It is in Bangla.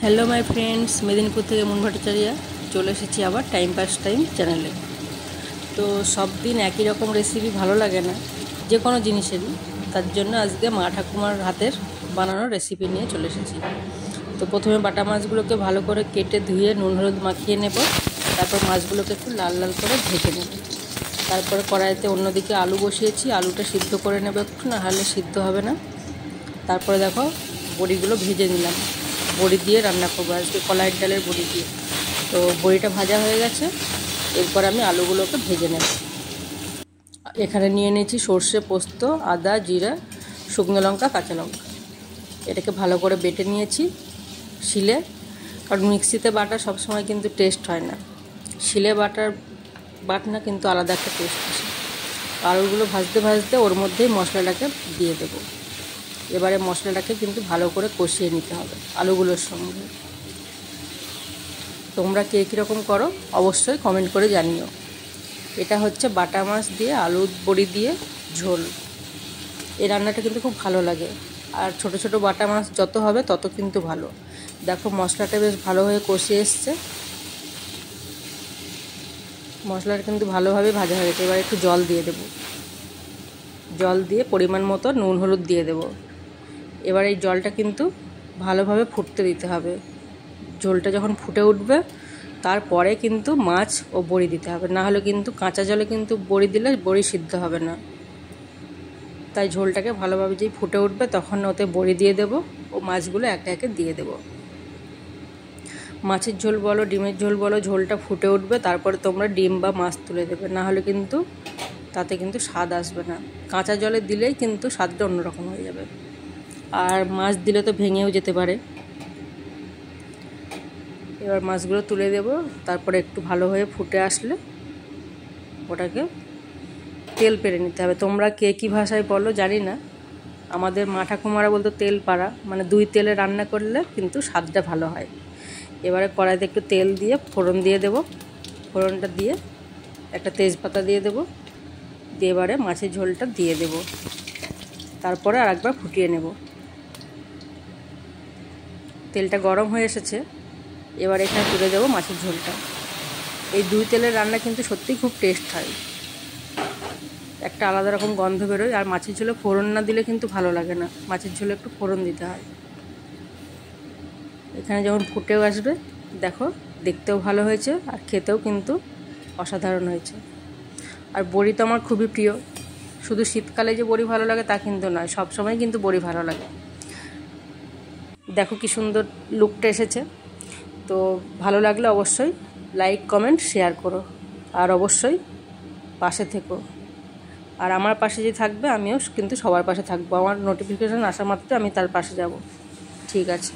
হ্যালো মাই ফ্রেন্ডস, মেদিনীপুর থেকে মুন ভট্টাচার্য চলে এসেছি আবার টাইম পাস টাইম চ্যানেলে। তো সব দিন একই রকম রেসিপি ভালো লাগে না যে কোনো জিনিসেরই, তার জন্য আজকে মা ঠাকুমার হাতের বানানো রেসিপি নিয়ে চলে এসেছি। তো প্রথমে বাটা মাছগুলোকে ভালো করে কেটে ধুয়ে নুন হলুদ মাখিয়ে নেব। তারপর মাছগুলোকে একটু লাল লাল করে ভেজে নেব। তারপরে কড়াইতে অন্যদিকে আলু বসিয়েছি, আলুটা সিদ্ধ করে নেব একটু, না হলে সিদ্ধ হবে না। তারপরে দেখো বড়িগুলো ভেজে নিলাম, বড়ি দিয়ে রান্না করবো আজকে, কলাইয়ের ডালের বড়ি দিয়ে। তো বড়িটা ভাজা হয়ে গেছে, এরপর আমি আলুগুলোকে ভেজে নেব। এখানে নিয়ে নিয়েছি সর্ষে, পোস্ত, আদা, জিরা, শুকনো লঙ্কা, কাঁচা লঙ্কা। এটাকে ভালো করে বেটে নিয়েছি শিলে, কারণ মিক্সিতে বাটা সবসময় কিন্তু টেস্ট হয় না, শিলে বাটনা কিন্তু আলাদা একটা টেস্ট আসে। আলুগুলো ভাজতে ভাজতে ওর মধ্যেই মশলাটাকে দিয়ে দেবো। এবারে মশলাটাকে কিন্তু ভালো করে কষিয়ে নিতে হবে আলুগুলোর সঙ্গে। তোমরা কে কীরকম করো অবশ্যই কমেন্ট করে জানিও। এটা হচ্ছে বাটা মাছ দিয়ে আলু বড়ি দিয়ে ঝোল। এই রান্নাটা কিন্তু খুব ভালো লাগে, আর ছোট ছোট বাটা মাছ যত হবে তত কিন্তু ভালো। দেখো মশলাটা বেশ ভালো হয়ে কষিয়ে এসছে, মশলাটা কিন্তু ভালোভাবে ভাজা হয়ে গেছে। এবার একটু জল দিয়ে দেব, জল দিয়ে পরিমাণ মতো নুন হলুদ দিয়ে দেবো। এবার এই জলটা কিন্তু ভালোভাবে ফুটতে দিতে হবে। ঝোলটা যখন ফুটে উঠবে তারপরে কিন্তু মাছ ও বড়ি দিতে হবে, না হলে কিন্তু কাঁচা জলে কিন্তু বড়ি দিলে বড়ি সিদ্ধ হবে না। তাই ঝোলটাকে ভালোভাবে যেই ফুটে উঠবে তখন ওতে বড়ি দিয়ে দেব ও মাছগুলো একে একে দিয়ে দেব। মাছের ঝোল বলো ডিমের ঝোল বলো, ঝোলটা ফুটে উঠবে তারপরে তোমরা ডিম বা মাছ তুলে দেবে, না হলে কিন্তু তাতে কিন্তু স্বাদ আসবে না। কাঁচা জলে দিলেই কিন্তু স্বাদটা অন্যরকম হয়ে যাবে, আর মাছ দিলে তো ভেঙেও যেতে পারে। এবার মাছগুলো তুলে দেব, তারপরে একটু ভালো হয়ে ফুটে আসলে ওটাকে তেল পেড়ে নিতে হবে। তোমরা কে কী ভাষায় বলো জানি না, আমাদের মা ঠাকুমারা বলতো তেল পাড়া, মানে 2 তেলে রান্না করলে কিন্তু স্বাদটা ভালো হয়। এবারে কড়াইতে একটু তেল দিয়ে ফোড়ন দিয়ে দেব, ফোড়নটা দিয়ে একটা তেজপাতা দিয়ে দেব, দিয়ে এবারে মাছের ঝোলটা দিয়ে দেব, তারপরে আর একবার ফুটিয়ে নেব। তেলটা গরম হয়ে এসেছে, এবার এখানে তুলে দেবো মাছের ঝোলটা। এই 2 তেলের রান্না কিন্তু সত্যিই খুব টেস্ট হয়, একটা আলাদা রকম গন্ধ বেরোয়। আর মাছের ঝোলে ফোড়ন না দিলে কিন্তু ভালো লাগে না, মাছের ঝোলে একটু ফোড়ন দিতে হয়। এখানে যখন ফুটেও আসবে দেখো দেখতেও ভালো হয়েছে আর খেতেও কিন্তু অসাধারণ হয়েছে। আর বড়ি তো আমার খুবই প্রিয়, শুধু শীতকালে যে বড়ি ভালো লাগে তা কিন্তু নয়, সবসময় কিন্তু বড়ি ভালো লাগে। দেখো কি সুন্দর লুকটা এসেছে। তো ভালো লাগলে অবশ্যই লাইক কমেন্ট শেয়ার করো, আর অবশ্যই পাশে থেকো। আর আমার পাশে যে থাকবে আমিও কিন্তু সবার পাশে থাকবো, আমার নোটিফিকেশান আসা মাত্র আমি তার পাশে যাব। ঠিক আছে।